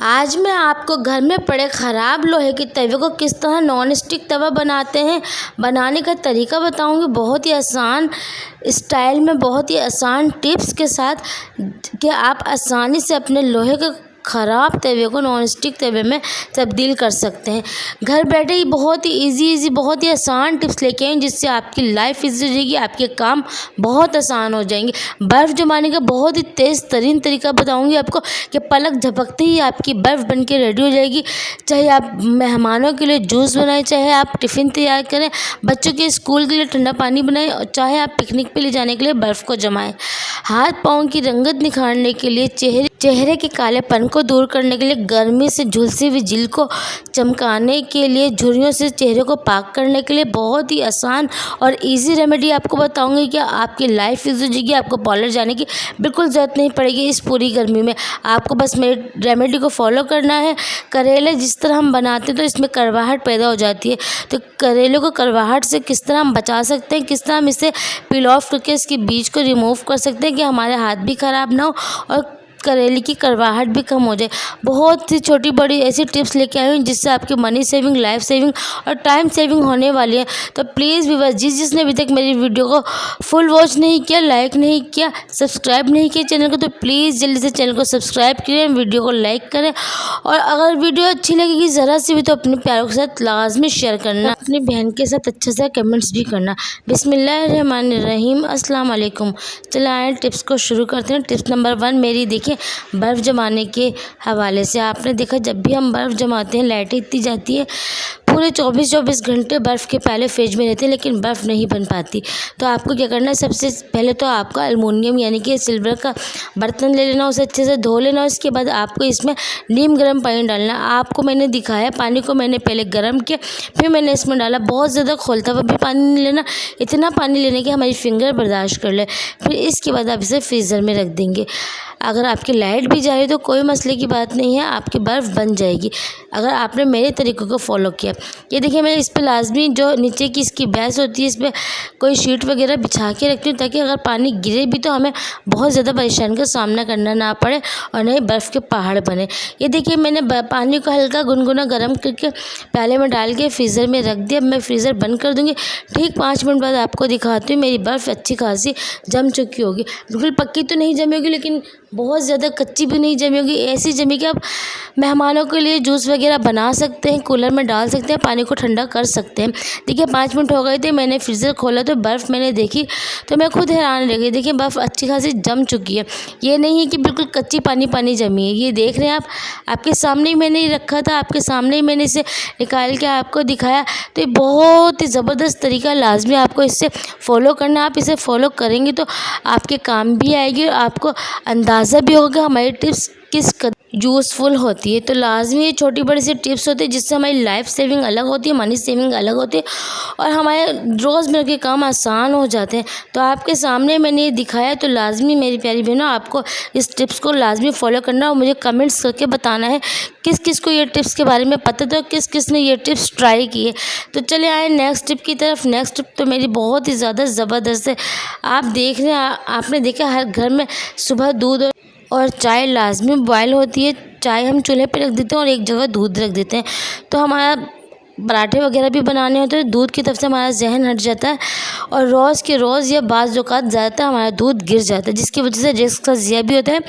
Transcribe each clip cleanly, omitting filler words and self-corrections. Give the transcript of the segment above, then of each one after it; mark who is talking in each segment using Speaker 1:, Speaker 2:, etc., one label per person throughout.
Speaker 1: आज मैं आपको घर में पड़े ख़राब लोहे के तवे को किस तरह नॉन स्टिक तवा बनाते हैं बनाने का तरीका बताऊंगी। बहुत ही आसान स्टाइल में, बहुत ही आसान टिप्स के साथ कि आप आसानी से अपने लोहे के ख़राब तवे को नॉन स्टिक तवे में तब्दील कर सकते हैं। घर बैठे ही बहुत ही इजी बहुत ही आसान टिप्स लेके आए जिससे आपकी लाइफ इजी हो जाएगी, आपके काम बहुत आसान हो जाएंगे। बर्फ़ जमाने का बहुत ही तेज़ तरीन तरीका बताऊंगी आपको कि पलक झपकते ही आपकी बर्फ़ बन के रेडी हो जाएगी। चाहे आप मेहमानों के लिए जूस बनाएं, चाहे आप टिफ़िन तैयार करें, बच्चों के स्कूल के लिए ठंडा पानी बनाएं, और चाहे आप पिकनिक पे ले जाने के लिए बर्फ़ को जमाएं। हाथ पाँव की रंगत निखारने के लिए, चेहरे के कालेपन को दूर करने के लिए, गर्मी से झुलसी हुई जिल को चमकाने के लिए, झुर्रियों से चेहरे को पाक करने के लिए बहुत ही आसान और इजी रेमेडी आपको बताऊंगी कि आपकी लाइफ इजी हो जाएगी। आपको पार्लर जाने की बिल्कुल ज़रूरत नहीं पड़ेगी इस पूरी गर्मी में। आपको बस मेरी रेमेडी को फॉलो करना है। करेले जिस तरह हम बनाते हैं तो इसमें कड़वाहट पैदा हो जाती है, तो करेले को कड़वाहट से किस तरह हम बचा सकते हैं, किस तरह हम इसे पील ऑफ करके इसके बीज को रिमूव कर सकते हैं कि हमारे हाथ भी ख़राब ना हो और करेले की कड़वाहट भी कम हो जाए। बहुत ही छोटी बड़ी ऐसी टिप्स लेके आई हूँ जिससे आपकी मनी सेविंग, लाइफ सेविंग और टाइम सेविंग होने वाली है। तो प्लीज़ व्यूअर्स, जिसने अभी तक मेरी वीडियो को फुल वॉच नहीं किया, लाइक नहीं किया, सब्सक्राइब नहीं किया चैनल को, तो प्लीज़ जल्दी से चैनल को सब्सक्राइब करें, वीडियो को लाइक करें, और अगर वीडियो अच्छी लगेगी ज़रा सी भी तो अपने प्यारों के साथ लाजमी शेयर करना, अपनी बहन के साथ अच्छे से कमेंट्स भी करना। बिस्मिल्लाहिर्रहमानिर्रहीम, अस्सलाम वालेकुम। चलो आए टिप्स को शुरू करते हैं। टिप्स नंबर 1 मेरी देखिए बर्फ़ जमाने के हवाले से। आपने देखा जब भी हम बर्फ़ जमाते हैं लाइटें इतनी जाती है, पूरे 24 घंटे बर्फ़ के पहले फ्रिज में रहते हैं लेकिन बर्फ़ नहीं बन पाती। तो आपको क्या करना है, सबसे पहले तो आपका एल्युमिनियम यानी कि सिल्वर का बर्तन ले लेना, उसे अच्छे से धो लेना। उसके बाद आपको इसमें नीम गर्म पानी डालना। आपको मैंने दिखाया, पानी को मैंने पहले गर्म किया, फिर मैंने इसमें डाला। बहुत ज़्यादा खौलता हुआ भी पानी नहीं लेना, इतना पानी लेने की हमारी फिंगर बर्दाश्त कर ले। फिर इसके बाद आप इसे फ्रीज़र में रख देंगे। अगर आपकी लाइट भी जा रही तो कोई मसले की बात नहीं है, आपकी बर्फ़ बन जाएगी अगर आपने मेरे तरीक़ों को फॉलो किया। ये देखिए मैं इस पर लाजमी जो नीचे की इसकी बेस होती है, इस पर कोई शीट वगैरह बिछा के रखती हूँ ताकि अगर पानी गिरे भी तो हमें बहुत ज़्यादा परेशानी का सामना करना ना पड़े और नहीं बर्फ़ के पहाड़ बने। ये देखिए मैंने पानी को हल्का गुनगुना गर्म करके प्याले में डाल के फ्रीज़र में रख दिया। अब मैं फ्रीज़र बंद कर दूँगी। ठीक 5 मिनट बाद आपको दिखाती हूँ मेरी बर्फ़ अच्छी खासी जम चुकी होगी। बिल्कुल पक्की तो नहीं जमी होगी लेकिन बहुत ज़्यादा कच्ची भी नहीं जमी होगी, ऐसी जमी कि आप मेहमानों के लिए जूस वगैरह बना सकते हैं, कूलर में डाल सकते हैं, पानी को ठंडा कर सकते हैं। देखिए 5 मिनट हो गए थे, मैंने फ्रीज़र खोला तो बर्फ़ मैंने देखी तो मैं खुद हैरान रह गई। देखिए बर्फ़ अच्छी खासी जम चुकी है, ये नहीं है कि बिल्कुल कच्ची पानी जमी है। ये देख रहे हैं आप, आपके सामने ही मैंने रखा था, आपके सामने ही मैंने इसे निकाल के आपको दिखाया। तो ये बहुत ही ज़बरदस्त तरीका, लाजमी आपको इससे फॉलो करना। आप इसे फॉलो करेंगे तो आपके काम भी आएगी और आपको अंदाज़ा भी होगा हमारी टिप्स किस कदर यूज़फुल होती है। तो लाजमी ये छोटी बड़ी सी टिप्स होती है जिससे हमारी लाइफ सेविंग अलग होती है, मनी सेविंग अलग होती है और हमारे रोज़मर्रा के काम आसान हो जाते हैं। तो आपके सामने मैंने ये दिखाया, तो लाजमी मेरी प्यारी बहनों आपको इस टिप्स को लाजमी फॉलो करना और मुझे कमेंट्स करके बताना है किस किस को ये टिप्स के बारे में पता था, किस किस ने ये टिप्स ट्राई किए। तो चले आए नेक्स्ट टिप की तरफ। नेक्स्ट टिप तो मेरी बहुत ही ज़्यादा ज़बरदस्त है। आप देख रहे हैं, आपने देखा हर घर में सुबह दूध और चाय लाजमी बॉयल होती है। चाय हम चूल्हे पे रख देते हैं और एक जगह दूध रख देते हैं। तो हमारा पराठे वगैरह भी बनाने होते हैं, दूध की तरफ से हमारा जहन हट जाता है और रोज़ के रोज़ या बाज़ औक़ात ज़्यादातर हमारा दूध गिर जाता है, जिसकी वजह से रिस्क का ज़िया भी होता है,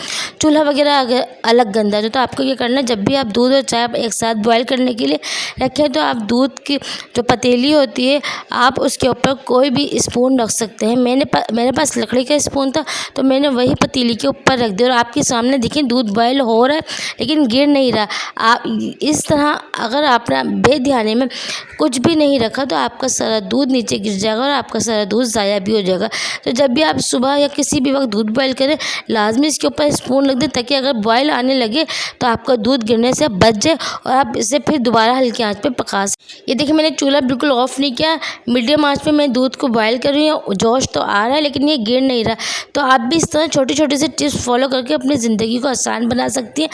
Speaker 1: चूल्हा वगैरह अलग गंदा हो जाता है। तो आपको ये करना है, जब भी आप दूध और चाय एक साथ बॉयल करने के लिए रखें तो आप दूध की जो पतीली होती है आप उसके ऊपर कोई भी स्पून रख सकते हैं। मेरे पास लकड़ी का स्पून था तो मैंने वही पतीली के ऊपर रख दिया और आपके सामने देखिए दूध बॉयल हो रहा है लेकिन गिर नहीं रहा। आप इस तरह अगर आपने बेध्यानी में कुछ भी नहीं रखा तो आपका सारा दूध नीचे गिर जाएगा और आपका सारा दूध ज़ाया भी हो जाएगा। तो जब भी आप सुबह या किसी भी वक्त दूध बॉयल करें, लाजमी इसके ऊपर स्पून रख दें ताकि अगर बॉयल आने लगे तो आपका दूध गिरने से बच जाए और आप इसे फिर दोबारा हल्की आंच पे पका सकें। ये देखिए मैंने चूल्हा बिल्कुल ऑफ नहीं किया, मीडियम आंच पे मैं दूध को बॉयल कर रही हूँ। जोश तो आ रहा है लेकिन ये गिर नहीं रहा। तो आप भी इस तरह छोटी छोटी से टिप्स फॉलो करके अपनी ज़िंदगी को आसान बना सकती हैं,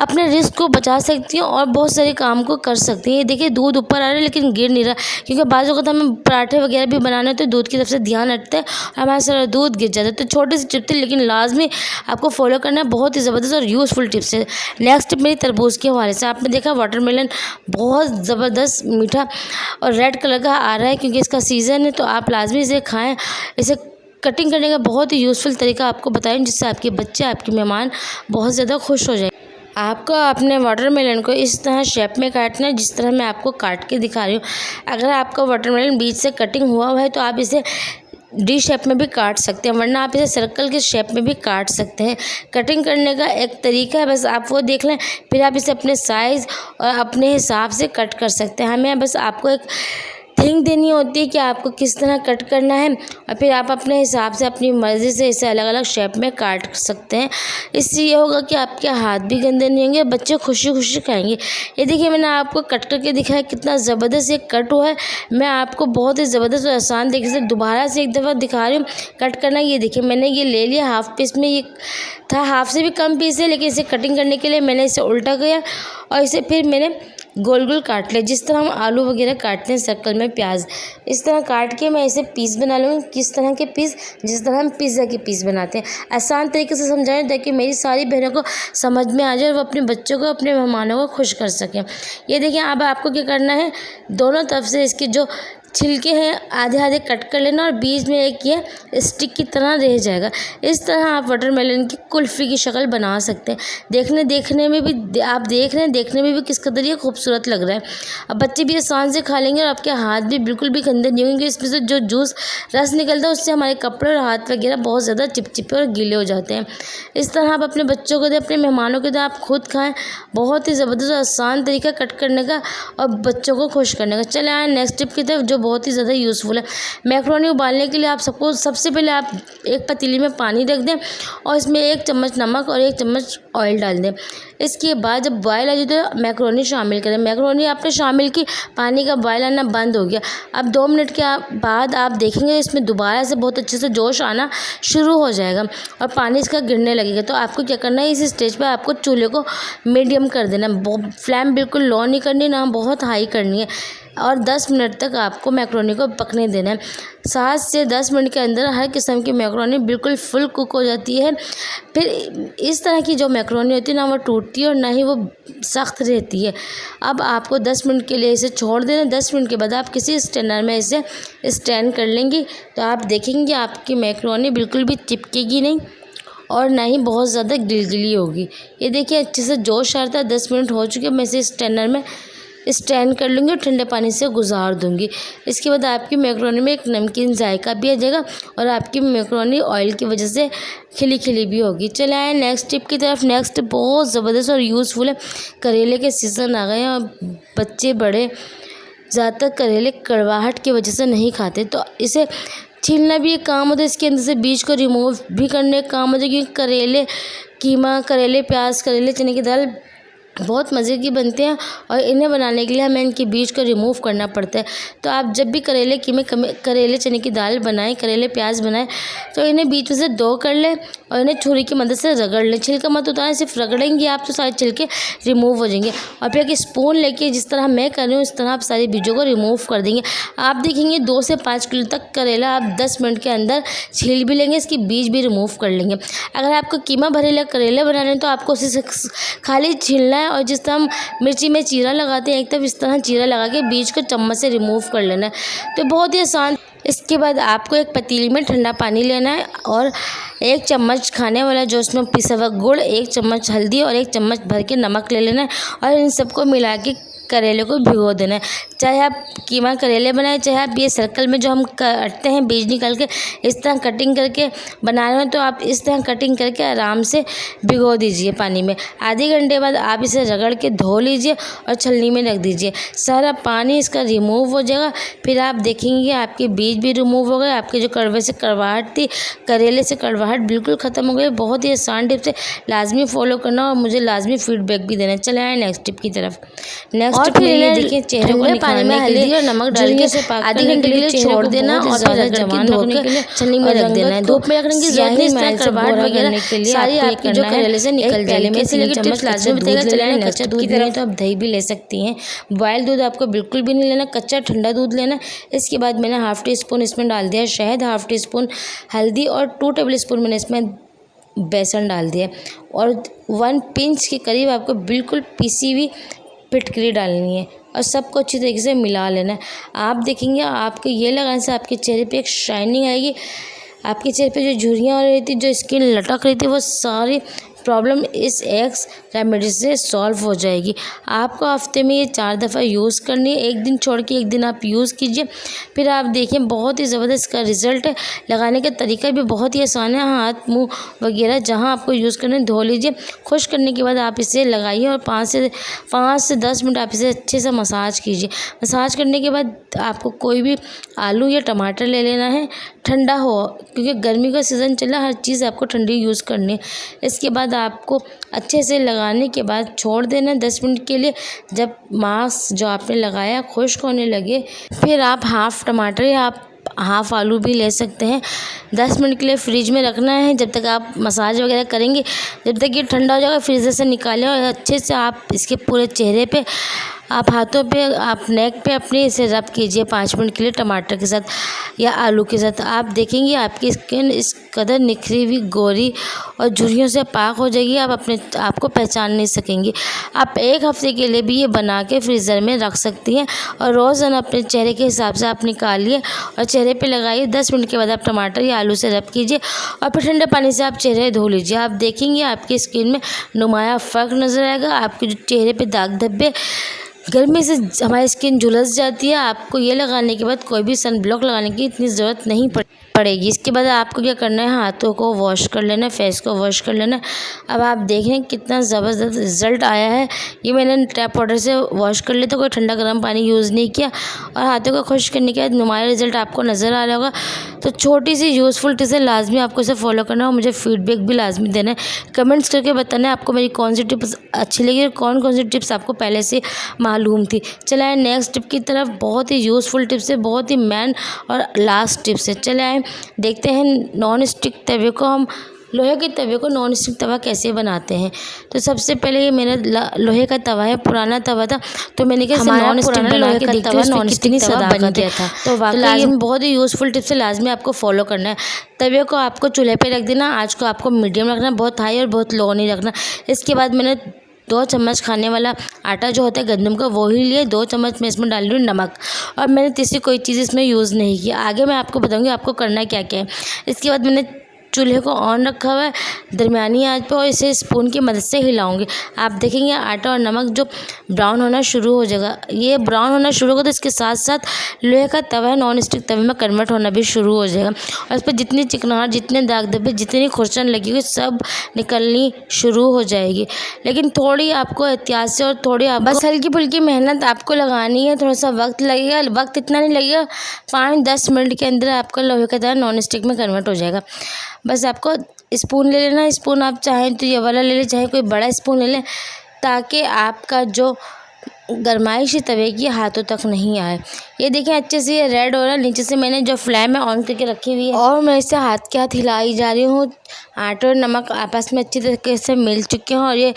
Speaker 1: अपने रिस्क को बचा सकती हैं और बहुत सारे काम काम को कर सकते हैं। ये देखिए दूध ऊपर आ रहा है लेकिन गिर नहीं रहा, क्योंकि बाज़ वक़्त हमें पराठे वगैरह भी बनाने होते हैं, दूध की तरफ से ध्यान हटता है और हमारा सारा दूध गिर जाता है। तो छोटी सी टिप थी लेकिन लाज़मी आपको फॉलो करना है, बहुत ही ज़बरदस्त और यूज़फुल टिप्स है। नेक्स्ट टिप मेरी तरबूज़ के हवाले से। आपने देखा वाटरमेलन बहुत ज़बरदस्त मीठा और रेड कलर का आ रहा है क्योंकि इसका सीज़न है, तो आप लाज़मी इसे खाएँ। इसे कटिंग करने का बहुत ही यूज़फुल तरीका आपको बताएं जिससे आपके बच्चे, आपके मेहमान बहुत ज़्यादा खुश हो जाए। आपको अपने वाटरमेलन को इस तरह शेप में काटना है जिस तरह मैं आपको काट के दिखा रही हूँ। अगर आपका वाटरमेलन बीच से कटिंग हुआ है तो आप इसे डी शेप में भी काट सकते हैं, वरना आप इसे सर्कल के शेप में भी काट सकते हैं। कटिंग करने का एक तरीका है, बस आप वो देख लें, फिर आप इसे अपने साइज़ और अपने हिसाब से कट कर सकते हैं। हमें बस आपको एक थिंक देनी होती है कि आपको किस तरह कट करना है और फिर आप अपने हिसाब से अपनी मर्ज़ी से इसे अलग अलग शेप में काट सकते हैं। इससे ये होगा कि आपके हाथ भी गंदे नहीं होंगे, बच्चे खुशी खुशी खाएंगे। ये देखिए मैंने आपको कट करके दिखाया, कितना ज़बरदस्त ये कट हुआ है। मैं आपको बहुत ही ज़बरदस्त और आसान तरीके से दोबारा से एक दफ़ा दिखा रही हूँ कट करना। ये देखिए मैंने ये ले लिया हाफ़ पीस में, ये था हाफ़ से भी कम पीस है, लेकिन इसे कटिंग करने के लिए मैंने इसे उल्टा किया और इसे फिर मैंने गोल गोल काट लिया, जिस तरह हम आलू वगैरह काटते हैं सर्कल में प्याज, इस तरह काट के मैं इसे पीस बना लूँगी। किस तरह के पीस? जिस तरह हम पिज़्ज़ा के पीस बनाते हैं। आसान तरीके से समझाएं ताकि मेरी सारी बहनों को समझ में आ जाए और वो अपने बच्चों को, अपने मेहमानों को खुश कर सकें। ये देखिए अब आपको क्या करना है, दोनों तरफ से इसके जो छिलके हैं आधे आधे कट कर लेना और बीच में एक ये स्टिक की तरह रह जाएगा। इस तरह आप वाटरमेलन की कुल्फ़ी की शक्ल बना सकते हैं। देखने में भी आप देख रहे हैं, देखने में भी किस कदर ये खूबसूरत लग रहा है। अब बच्चे भी आसान से खा लेंगे और आपके हाथ भी बिल्कुल भी गंदे नहीं होंगे। इसमें से जो जूस रस निकलता है उससे हमारे कपड़े और हाथ वगैरह बहुत ज़्यादा चिपचिपे और गीले हो जाते हैं। इस तरह आप अपने बच्चों को दें, अपने मेहमानों को दें, आप खुद खाएँ। बहुत ही ज़बरदस्त और आसान तरीका कट करने का और बच्चों को खुश करने का। चले आए नेक्स्ट टिप की तरफ जो बहुत ही ज़्यादा यूज़फुल है। मैक्रोनी उबालने के लिए आप सबसे पहले आप एक पतीली में पानी रख दें और इसमें 1 चम्मच नमक और 1 चम्मच ऑयल डाल दें। इसके बाद जब बॉयल आ जाए तो मैक्रोनी शामिल करें। मैक्रोनी आपने शामिल की, पानी का बॉयल आना बंद हो गया। अब 2 मिनट के बाद आप देखेंगे इसमें दोबारा से बहुत अच्छे से जोश आना शुरू हो जाएगा और पानी इसका गिरने लगेगा। तो आपको क्या करना है, इस स्टेज पर आपको चूल्हे को मीडियम कर देना। फ्लेम बिल्कुल लो नहीं करनी, ना बहुत हाई करनी है और 10 मिनट तक आपको मैक्रोनी को पकने देना है। 7 से 10 मिनट के अंदर हर किस्म की मैक्रोनी बिल्कुल फुल कुक हो जाती है। फिर इस तरह की जो मैक्रोनी होती है ना वो टूटती है और ना ही वो सख्त रहती है। अब आपको 10 मिनट के लिए इसे छोड़ देना। 10 मिनट के बाद आप किसी स्ट्रेनर में इसे स्ट्रेन कर लेंगी तो आप देखेंगे आपकी मैक्रोनी बिल्कुल भी चिपकेगी नहीं और ना ही बहुत ज़्यादा गिलगिली होगी। ये देखिए अच्छे से जोश आ रहा है। 10 मिनट हो चुके, मैं इसे स्ट्रेनर में स्ट्रेन कर लूँगी और ठंडे पानी से गुजार दूँगी। इसके बाद आपकी मैक्रोनी में एक नमकीन जायका भी आ जाएगा और आपकी मैक्रोनी ऑयल की वजह से खिली खिली भी होगी। चले आए नेक्स्ट टिप की तरफ। नेक्स्ट बहुत ज़बरदस्त और यूज़फुल है। करेले के सीज़न आ गए हैं और बच्चे बड़े ज़्यादातर करेले कड़वाहट की वजह से नहीं खाते, तो इसे छीलना भी एक काम होता है, इसके अंदर से बीज को रिमूव भी करने का काम होता है, क्योंकि करेले कीमा, करेले प्याज, करेले चने की दाल बहुत मज़े की बनते हैं और इन्हें बनाने के लिए हमें इनके बीज को रिमूव करना पड़ता है। तो आप जब भी करेले कीमे, करेले चने की दाल बनाएं, करेले प्याज बनाएं तो इन्हें बीच में से दो कर लें और इन्हें छुरी की मदद से रगड़ लें। छिलका मत उतारें, सिर्फ रगड़ेंगे आप तो सारे छिलके रिमूव हो जाएंगे। और फिर एक स्पून लेके जिस तरह मैं कर रही हूँ इस तरह आप सारे बीजों को रिमूव कर देंगे। आप देखेंगे 2 से 5 किलो तक करेला आप 10 मिनट के अंदर छील भी लेंगे, इसकी बीज भी रिमूव कर लेंगे। अगर आपको कीमा भरेला करेले बनाने हैं तो आपको उसे खाली छीलना है और जिस तरह हम मिर्ची में चीरा लगाते हैं एक तरफ इस तरह चीरा लगा के बीज को चम्मच से रिमूव कर लेना है। तो बहुत ही आसान। इसके बाद आपको एक पतीली में ठंडा पानी लेना है और 1 चम्मच खाने वाला जो उसमें पिसा हुआ गुड़, 1 चम्मच हल्दी और 1 चम्मच भर के नमक ले लेना है और इन सबको मिला के करेले को भिगो देना है। चाहे आप कीमा करेले बनाएं, चाहे आप ये सर्कल में जो हम काटते हैं बीज निकाल के इस तरह कटिंग करके बना रहे हैं, तो आप इस तरह कटिंग करके आराम से भिगो दीजिए पानी में। आधे घंटे बाद आप इसे रगड़ के धो लीजिए और छलनी में रख दीजिए, सारा पानी इसका रिमूव हो जाएगा। फिर आप देखेंगे आपके बीज बीज भी रिमूव हो गए, आपके जो कड़वे से कड़वाहट थी, करेले से कड़वाहट बिल्कुल ख़त्म हो गई। बहुत ही आसान टिप्स है, लाजमी फॉलो करना और मुझे लाजमी फीडबैक भी देना। चले आए नेक्स्ट टिप की तरफ। नेक्स्ट टिप में ये देखिए, चेहरे को पानी में हल्दी और नमक डाल के आधे घंटे के लिए छोड़ देना और फिर जमा धो के छन्नी में रख देना है। धूप में रखने की जरूरत नहीं, कड़वाहट वगैरह सारी आपकी जो करेले से निकल जाएगी। इसलिए टिप्स लाजमी बताएगा। चलाएं कच्चा दूध की तरह तो आप दही भी ले सकती हैं। बॉयल दूध आपको बिल्कुल भी नहीं लेना, कच्चा ठंडा दूध लेना। इसके बाद मैंने हाफ टी स्पून इसमें डाल दिया शहद, हाफ टी स्पून हल्दी और 2 टेबल स्पून मैंने इसमें बेसन डाल दिया और 1 पिंच के करीब आपको बिल्कुल पीसी हुई फिटकरी डालनी है और सबको अच्छी तरीके से मिला लेना है। आप देखेंगे आपको ये लगाने से आपके चेहरे पे एक शाइनिंग आएगी। आपके चेहरे पे जो झुर्रियाँ हो रही थी, जो स्किन लटक रही थी, वो सारी प्रॉब्लम इस एक्स रेमेडी से सॉल्व हो जाएगी। आपको हफ्ते में ये 4 दफ़ा यूज़ करनी है, एक दिन छोड़ के एक दिन आप यूज़ कीजिए, फिर आप देखिए बहुत ही ज़बरदस्त इसका रिज़ल्ट है। लगाने का तरीका भी बहुत ही आसान है। हाथ मुंह वगैरह जहां आपको यूज़ करना है धो लीजिए। खुश करने के बाद आप इसे लगाइए और 5 से 10 मिनट आप इसे अच्छे से मसाज कीजिए। मसाज करने के बाद आपको कोई भी आलू या टमाटर ले लेना है, ठंडा हो, क्योंकि गर्मी का सीज़न चला, हर चीज़ आपको ठंडी यूज़ करनी है। इसके बाद आपको अच्छे से लगाने के बाद छोड़ देना 10 मिनट के लिए। जब मास्क जो आपने लगाया खुश्क होने लगे, फिर आप हाफ़ टमाटर या आप हाफ़ आलू भी ले सकते हैं। 10 मिनट के लिए फ्रिज में रखना है जब तक आप मसाज वगैरह करेंगे। जब तक ये ठंडा हो जाएगा फ्रीज़र से निकालें और अच्छे से आप इसके पूरे चेहरे पे, आप हाथों पे, आप नेक पे अपने इसे रब कीजिए 5 मिनट के लिए टमाटर के साथ या आलू के साथ। आप देखेंगे आपकी स्किन इस कदर निखरी हुई, गोरी और झुर्रियों से पाक हो जाएगी, आप अपने आप को पहचान नहीं सकेंगी। आप 1 हफ्ते के लिए भी ये बना के फ्रीज़र में रख सकती हैं और रोज़ाना अपने चेहरे के हिसाब से आप निकालिए और चेहरे पे लगाइए। 10 मिनट के बाद आप टमाटर या आलू से रब कीजिए और फिर ठंडे पानी से आप चेहरे धो लीजिए। आप देखेंगे आपकी स्किन में नुमाया फ़र्क नज़र आएगा। आपके जो चेहरे पे दाग धब्बे, गर्मी से हमारी स्किन झुलस जाती है, आपको ये लगाने के बाद कोई भी सन ब्लॉक लगाने की इतनी ज़रूरत नहीं पड़ेगी। इसके बाद आपको क्या करना है, हाथों को वॉश कर लेना है, फेस को वॉश कर लेना है। अब आप देख रहे हैं कितना ज़बरदस्त रिज़ल्ट आया है। ये मैंने टैप वाटर से वॉश कर लिया था, कोई ठंडा गर्म पानी यूज़ नहीं किया और हाथों को खुश करने के बाद नुमाया रिज़ल्ट आपको नज़र आ रहा होगा। तो छोटी सी यूज़फुल टिप्स है, लाजमी आपको इसे फॉलो करना और मुझे फीडबैक भी लाजमी देना है। कमेंट्स करके बताना है आपको मेरी कौन सी टिप्स अच्छी लगी और कौन कौन सी टिप्स आपको पहले से मालूम थी। चले आए नेक्स्ट टिप की तरफ। बहुत ही यूज़फुल टिप्स है, बहुत ही मैन और लास्ट टिप्स है। चले आए देखते हैं नॉन स्टिक तवे को, हम लोहे के तवे को नॉन स्टिक तवा कैसे बनाते हैं। तो सबसे पहले ये मेरा लोहे का तवा है, पुराना तवा था, तो मैंने कहा नॉन स्टिक बना के देखते हैं नॉन स्टिक तवा बन गया था। तो वाकई बहुत ही यूज़फुल टिप्स है, लाजमी आपको फॉलो करना है। तवे को आपको चूल्हे पे रख देना, आँच को आपको मीडियम रखना, बहुत हाई और बहुत लो नहीं रखना। इसके बाद मैंने 2 चम्मच खाने वाला आटा जो होता है गंदम का, वो ही लिए। 2 चम्मच मैं इसमें डाल रही हूँ नमक और मैंने तीसरी कोई चीज़ इसमें यूज़ नहीं की। आगे मैं आपको बताऊँगी आपको करना क्या क्या है। इसके बाद मैंने चूल्हे को ऑन रखा हुआ है दरमियानी आंच पे और इसे स्पून की मदद से हिलाऊंगी। आप देखेंगे आटा और नमक जो ब्राउन होना शुरू हो जाएगा। ये ब्राउन होना शुरू होगा तो इसके साथ साथ लोहे का तवा है नॉन स्टिक तवे में कन्वर्ट होना भी शुरू हो जाएगा और इस पर जितनी चिकनाहट, जितने दाग धब्बे, जितनी खुरचन लगी हुई सब निकलनी शुरू हो जाएगी। लेकिन थोड़ी आपको एहतियात से और थोड़ी बस हल्की फुल्की मेहनत आपको लगानी है। थोड़ा सा वक्त लगेगा, वक्त इतना नहीं लगेगा, 5-10 मिनट के अंदर आपका लोहे का तवा नॉन स्टिक में कन्वर्ट हो जाएगा। बस आपको स्पून ले लेना। स्पून आप चाहें तो ये वाला ले लें, चाहे कोई बड़ा स्पून ले लें, ताकि आपका जो गरमाइश तवे की हाथों तक नहीं आए। ये देखें अच्छे से ये रेड हो रहा है। नीचे से मैंने जो फ्लेम है ऑन करके रखी हुई है और मैं इसे हाथ के हाथ हिलाई जा रही हूँ। आटा और नमक आपस में अच्छी तरीके से मिल चुके हैं और ये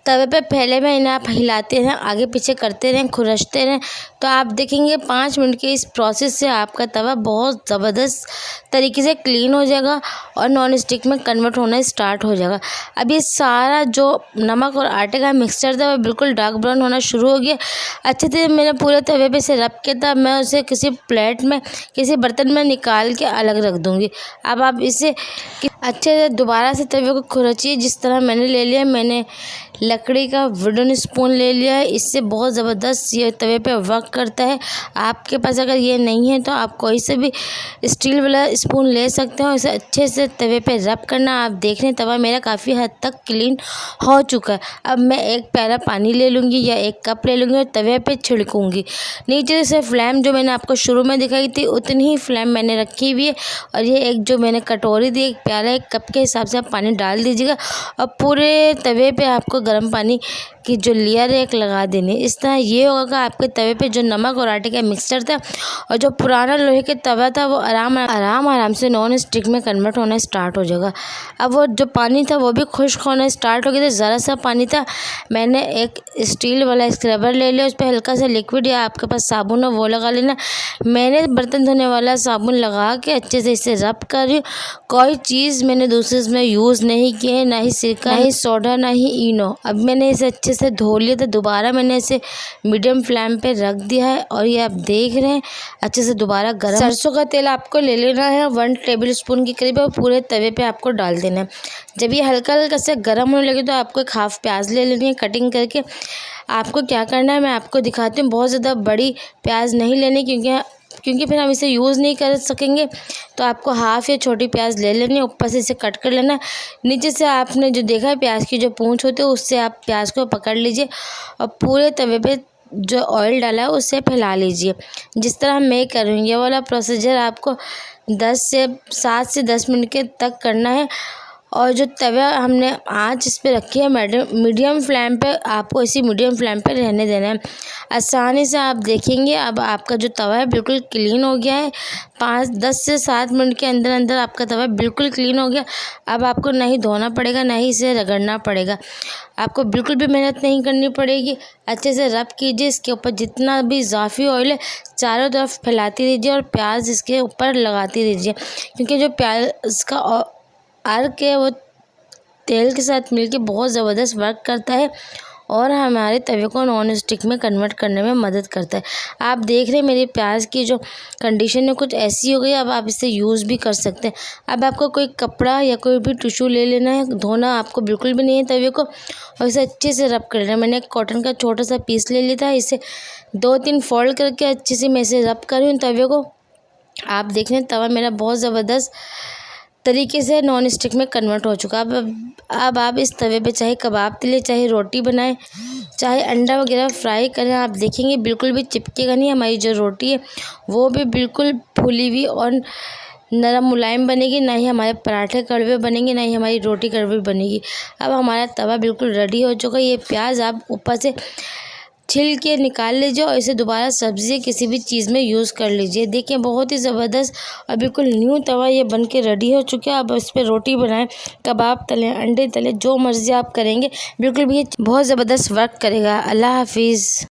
Speaker 1: तवे पे फैले हुए, इन्हें आप हिलाते रहें, आगे पीछे करते रहें, खुरचते रहें, तो आप देखेंगे 5 मिनट के इस प्रोसेस से आपका तवा बहुत ज़बरदस्त तरीके से क्लीन हो जाएगा और नॉन स्टिक में कन्वर्ट होना स्टार्ट हो जाएगा। अब ये सारा जो नमक और आटे का मिक्सचर था वो बिल्कुल डार्क ब्राउन होना शुरू हो गया। अच्छे से मैंने पूरे तवे पे से रख के था, मैं उसे किसी प्लेट में, किसी बर्तन में निकाल के अलग रख दूँगी। अब आप इसे अच्छे से दोबारा से तवे को खुरचिए जिस तरह मैंने ले लिया। मैंने लकड़ी का वुडन स्पून ले लिया है। इससे बहुत ज़बरदस्त ये तवे पे वर्क करता है। आपके पास अगर ये नहीं है तो आप कोई से भी स्टील वाला स्पून ले सकते हो। इसे अच्छे से तवे पे रब करना। आप देख रहे हैं तवा मेरा काफ़ी हद तक क्लीन हो चुका है। अब मैं एक प्याला पानी ले लूँगी या एक कप ले लूँगी और तवे पे छिड़कूँगी। नीचे से फ्लेम जो मैंने आपको शुरू में दिखाई थी उतनी ही फ्लेम मैंने रखी हुई है। और ये एक जो मैंने कटोरी दी, एक प्याला, एक कप के हिसाब से आप पानी डाल दीजिएगा और पूरे तवे पे आपको गर्म पानी की जो लेयर है एक लगा देनी। इस तरह ये होगा आपके तवे पे जो नमक और आटे का मिक्सचर था और जो पुराना लोहे के तवा था वो आराम से नॉन स्टिक में कन्वर्ट होना स्टार्ट हो जाएगा। अब वो जो पानी था वो भी खुश्क होना स्टार्ट हो गया था। ज़रा सा पानी था, मैंने एक स्टील वाला स्क्रबर ले लिया, उस पर हल्का सा लिक्विड या आपके पास साबुन हो वो लगा लेना। मैंने बर्तन धोने वाला साबुन लगा के अच्छे से इसे रब कर रही हूँ। कोई चीज़ मैंने दूसरे इसमें यूज़ नहीं की है, ना ही सिरका, ना ही सोडा, ना ही इनो। अब मैंने इसे अच्छे से धो लिया था। दोबारा मैंने इसे मीडियम फ्लेम पे रख दिया है और ये आप देख रहे हैं अच्छे से दोबारा गर्म। सरसों का तेल आपको ले लेना है 1 टेबल स्पून के करीब और पूरे तवे पे आपको डाल देना है। जब ये हल्का हल्का से गर्म होने लगे तो आपको एक हाफ प्याज ले लेनी है कटिंग करके। आपको क्या करना है मैं आपको दिखाती हूँ। बहुत ज़्यादा बड़ी प्याज नहीं लेनी क्योंकि फिर हम इसे यूज़ नहीं कर सकेंगे। तो आपको हाफ़ या छोटी प्याज ले लेनी है, ऊपर से इसे कट कर लेना। नीचे से आपने जो देखा है प्याज की जो पूंछ होती है उससे आप प्याज को पकड़ लीजिए और पूरे तवे पे जो ऑयल डाला है उससे फैला लीजिए। जिस तरह मैं करूँगी ये वाला प्रोसीजर आपको 7 से 10 मिनट के तक करना है। और जो तवा हमने आँच इस पे रखी है मीडियम फ्लेम पे, आपको इसी मीडियम फ्लेम पे रहने देना है। आसानी से आप देखेंगे अब आपका जो तवा है बिल्कुल क्लीन हो गया है। 10 से 7 मिनट के अंदर अंदर आपका तवा बिल्कुल क्लीन हो गया। अब आपको नहीं धोना पड़ेगा, ना ही इसे रगड़ना पड़ेगा। आपको बिल्कुल भी मेहनत नहीं करनी पड़ेगी। अच्छे से रब कीजिए। इसके ऊपर जितना भी इजाफी ऑयल है चारों तरफ फैलाती रहिए और प्याज इसके ऊपर लगाती रहिए, क्योंकि जो प्याज का अर्क है वो तेल के साथ मिलके बहुत ज़बरदस्त वर्क करता है और हमारे तवे को नॉन स्टिक में कन्वर्ट करने में मदद करता है। आप देख रहे हैं मेरी प्याज की जो कंडीशन है कुछ ऐसी हो गई। अब आप इसे यूज़ भी कर सकते हैं। अब आपको कोई कपड़ा या कोई भी टिश्यू ले लेना है। धोना आपको बिल्कुल भी नहीं है तवे को और इसे अच्छे से रब कर लेना। मैंने एक कॉटन का छोटा सा पीस ले लिया था, इसे 2-3 फोल्ड करके अच्छे से मैं इसे रब कर रही हूँ तवे को। आप देख रहे हैं तवा मेरा बहुत ज़बरदस्त तरीके से नॉन स्टिक में कन्वर्ट हो चुका। अब आप इस तवे पे चाहे कबाब तले, चाहे रोटी बनाएं, चाहे अंडा वगैरह फ्राई करें, आप देखेंगे बिल्कुल भी चिपकेगा नहीं। हमारी जो रोटी है वो भी बिल्कुल फूली हुई और नरम मुलायम बनेगी। ना ही हमारे पराठे कड़वे बनेंगे, ना ही हमारी रोटी कड़वी बनेगी। अब हमारा तवा बिल्कुल रेडी हो चुका है। ये प्याज आप ऊपर से छिल के निकाल लीजिए और इसे दोबारा सब्ज़ी या किसी भी चीज़ में यूज़ कर लीजिए। देखिए बहुत ही ज़बरदस्त और बिल्कुल न्यू तवा ये बन के रेडी हो चुका है। अब इस पर रोटी बनाएं, कबाब तलें, अंडे तलें, जो मर्ज़ी आप करेंगे बिल्कुल भी ये बहुत ज़बरदस्त वर्क करेगा। अल्लाह हाफिज़।